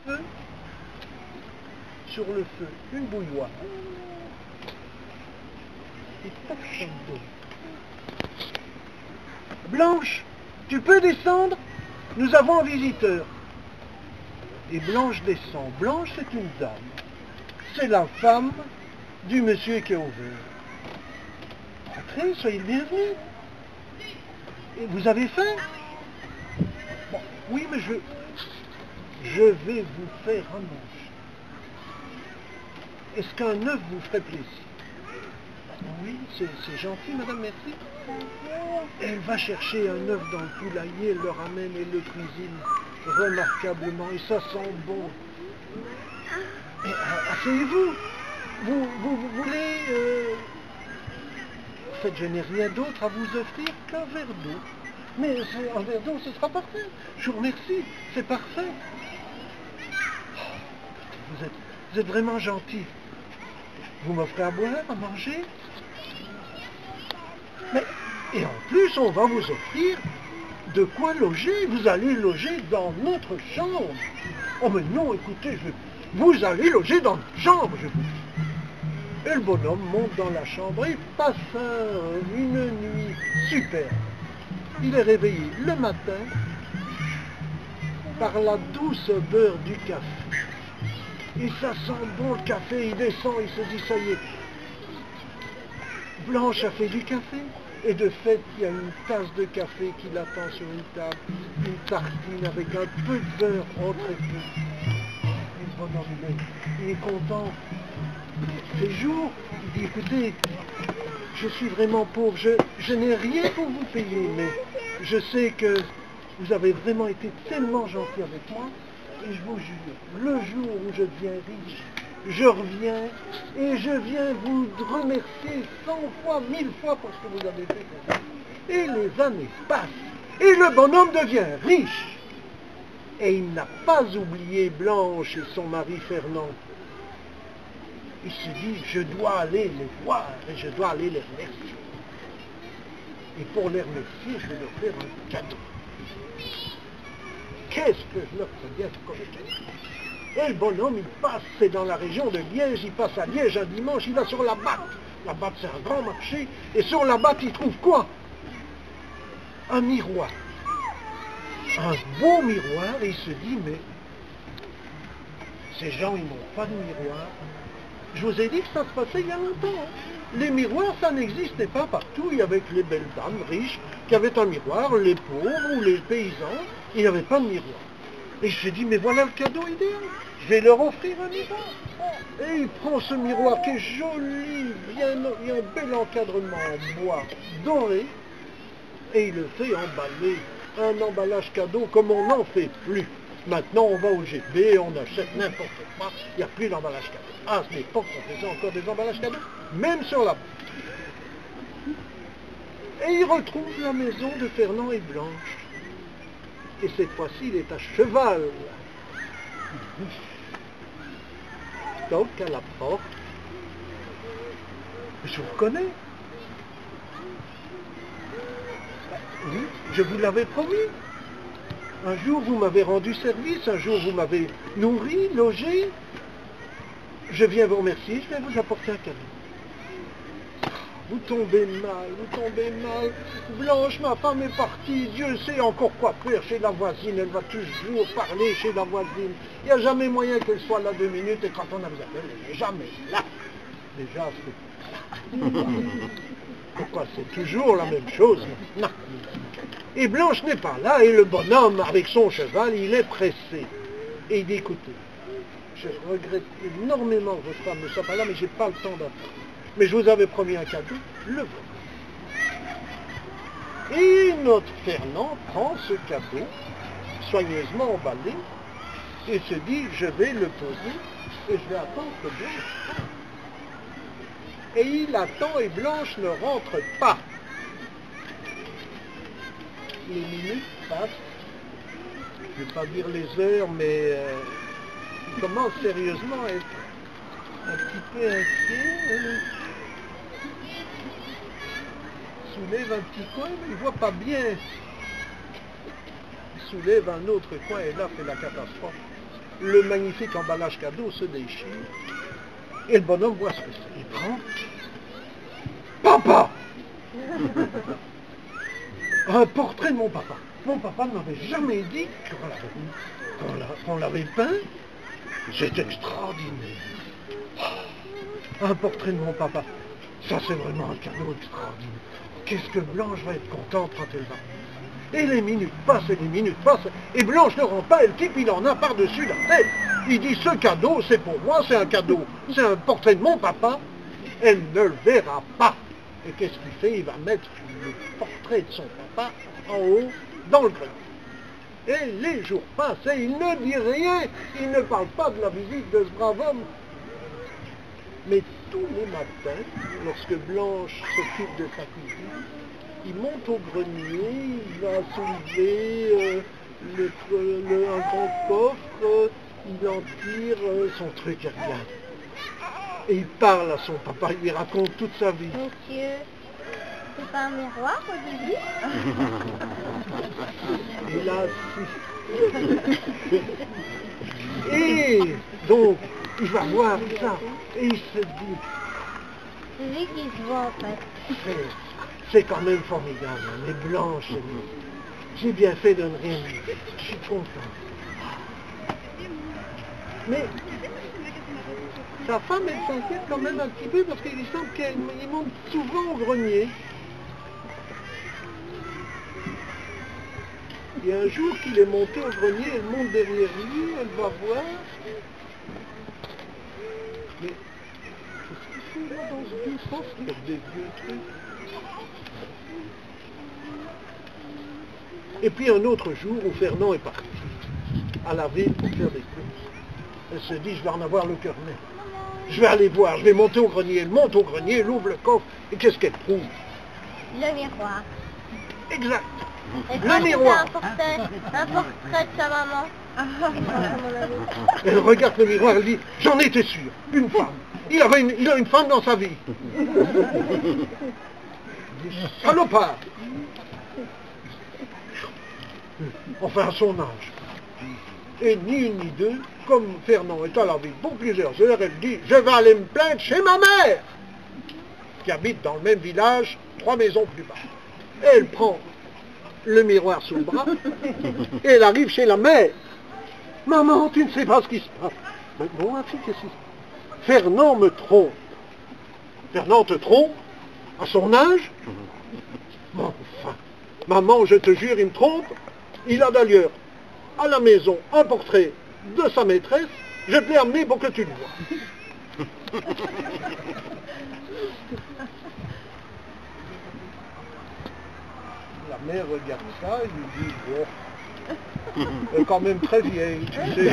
feu, une bouilloire. Et pas de chambre d'eau. Blanche, tu peux descendre? Nous avons un visiteur. Et Blanche descend. Blanche, c'est une dame. C'est la femme du monsieur qui a ouvert. Entrez, soyez le bienvenu. Et vous avez faim? Bon, oui, mais je vais vous faire un manger. Est-ce qu'un œuf vous ferait plaisir? Oui, c'est gentil, madame, merci. Elle va chercher un œuf dans le poulailler, elle le ramène et le cuisine remarquablement, et ça sent bon. Asseyez-vous. Vous voulez... En fait, je n'ai rien d'autre à vous offrir qu'un verre d'eau. Mais un verre d'eau, ce sera parfait. Je vous remercie, c'est parfait. Vous êtes vraiment gentil. Vous m'offrez à boire, à manger? Mais, et en plus, on va vous offrir de quoi loger. Vous allez loger dans notre chambre. Oh mais non, écoutez, vous allez loger dans notre chambre, je vous dis. Et le bonhomme monte dans la chambre et passe une nuit superbe. Il est réveillé le matin par la douce odeur du café. Et ça sent bon le café, il descend, il se dit ça y est. Blanche a fait du café. Et de fait, il y a une tasse de café qui l'attend sur une table, une tartine avec un peu de beurre en très peu. Et le bonhomme, il est content. Il fait jour. Il dit, écoutez, je suis vraiment pauvre, je n'ai rien pour vous payer, mais je sais que vous avez vraiment été tellement gentil avec moi, et je vous jure, le jour où je deviens riche, je reviens et je viens vous remercier 100 fois, 1000 fois pour ce que vous avez fait pour moi. Et les années passent, et le bonhomme devient riche. Et il n'a pas oublié Blanche et son mari Fernand. Il se dit, je dois aller les voir et je dois aller les remercier. Et pour les remercier, je vais leur faire un cadeau. Qu'est-ce que je leur fais bien comme cadeau? Et le bonhomme, il passe, c'est dans la région de Liège, il passe à Liège un dimanche, il va sur la Batte. La Batte, c'est un grand marché. Et sur la Batte, il trouve quoi? Un miroir. Un beau miroir, et il se dit, mais ces gens, ils n'ont pas de miroir. Je vous ai dit que ça se passait il y a longtemps. Hein. Les miroirs, ça n'existait pas partout. Il y avait que les belles dames riches qui avaient un miroir, les pauvres ou les paysans, il n'y avait pas de miroir. Et je me suis dit, mais voilà le cadeau idéal. Je vais leur offrir un miroir. Et il prend ce miroir qui est joli, il y a un bel encadrement en bois doré, et il le fait emballer. Un emballage cadeau comme on n'en fait plus. Maintenant, on va au GB, on achète n'importe quoi, il n'y a plus d'emballage cadeau. À cette époque, on faisait encore des emballages cadeaux, même sur la boîte. Et il retrouve la maison de Fernand et Blanche. Et cette fois-ci, il est à cheval. Toc à la porte. Je vous reconnais. Oui, je vous l'avais promis. Un jour, vous m'avez rendu service, un jour, vous m'avez nourri, logé. Je viens vous remercier, je viens vous apporter un cadeau. Vous tombez mal. Blanche, ma femme est partie, Dieu sait encore quoi faire chez la voisine, elle va toujours parler chez la voisine. Il n'y a jamais moyen qu'elle soit là 2 minutes, et quand on a besoin d'elle, elle n'est jamais là. Déjà, pourquoi c'est toujours la même chose? Non. Et Blanche n'est pas là, et le bonhomme, avec son cheval, il est pressé. Et il dit, écoutez, je regrette énormément que votre femme ne soit pas là, mais j'ai pas le temps d'attendre. Mais je vous avais promis un cadeau, le voilà. Et notre Fernand prend ce cadeau, soigneusement emballé, et se dit, je vais le poser, et je vais attendre que Blanche rentre. Et il attend, et Blanche ne rentre pas. Les minutes passent, je ne vais pas dire les heures, mais il commence sérieusement à être un petit peu inquiet. Il soulève un petit coin, mais il ne voit pas bien. Il soulève un autre coin, et là, c'est la catastrophe. le magnifique emballage cadeau se déchire, et le bonhomme voit ce que c'est. Il prend. Papa! Un portrait de mon papa. Mon papa ne m'avait jamais dit qu'on l'avait peint. C'est extraordinaire. Un portrait de mon papa. Ça, c'est vraiment un cadeau extraordinaire. Qu'est-ce que Blanche va être contente quand elle va. Et les minutes passent, et les minutes passent, et Blanche ne rend pas, et le type, il en a par-dessus la tête. Il dit, ce cadeau, c'est pour moi, c'est un cadeau. C'est un portrait de mon papa. Elle ne le verra pas. Et qu'est-ce qu'il fait? Il va mettre le portrait de son papa en haut, dans le grenier. Et les jours passent, et il ne dit rien. Il ne parle pas de la visite de ce brave homme. Mais tous les matins, lorsque Blanche s'occupe de sa cuisine, il monte au grenier, il va soulever un grand coffre, il en tire son truc, et regarde. Et il parle à son papa, il lui raconte toute sa vie. Monsieur, c'est pas un miroir au début? Et là, si. Et donc, il va voir ça, et il se dit, C'est lui qui se voit en fait. c'est quand même formidable, mais Blanche, j'ai bien fait de ne rien dire, je suis content. Mais sa femme, elle s'inquiète quand même un petit peu parce qu'il semble qu'il monte souvent au grenier. Il y a un jour qu'il est monté au grenier, elle monte derrière lui, elle va voir. Mais qu'est-ce qu'il fait là dans ce vieux sens? Il y a des vieux trucs. Et puis un autre jour où Fernand est parti à la ville pour faire des courses. Elle se dit, je vais en avoir le cœur net. Je vais aller voir, je vais monter au grenier. Elle monte au grenier, elle ouvre le coffre, et qu'est-ce qu'elle trouve? Le miroir. Exact. Et Le miroir. un portrait de sa maman. Elle regarde le miroir, elle dit, j'en étais sûr, une femme. Il a une femme dans sa vie. Salopard. Enfin, à son âge. Et ni une ni deux, comme Fernand est à la ville pour plusieurs heures, elle dit, je vais aller me plaindre chez ma mère, qui habite dans le même village, 3 maisons plus bas. Et elle prend le miroir sous le bras, et elle arrive chez la mère. Maman, tu ne sais pas ce qui se passe. Mais bon, ma fille, qu'est-ce qui se passe? Fernand me trompe. Fernand te trompe? À son âge? Bon, enfin, maman, je te jure, il me trompe. Il a d'ailleurs à la maison un portrait de sa maîtresse. Je te l'ai amené pour que tu le vois. La mère regarde ça et lui dit, bon, elle est quand même très vieille, tu sais.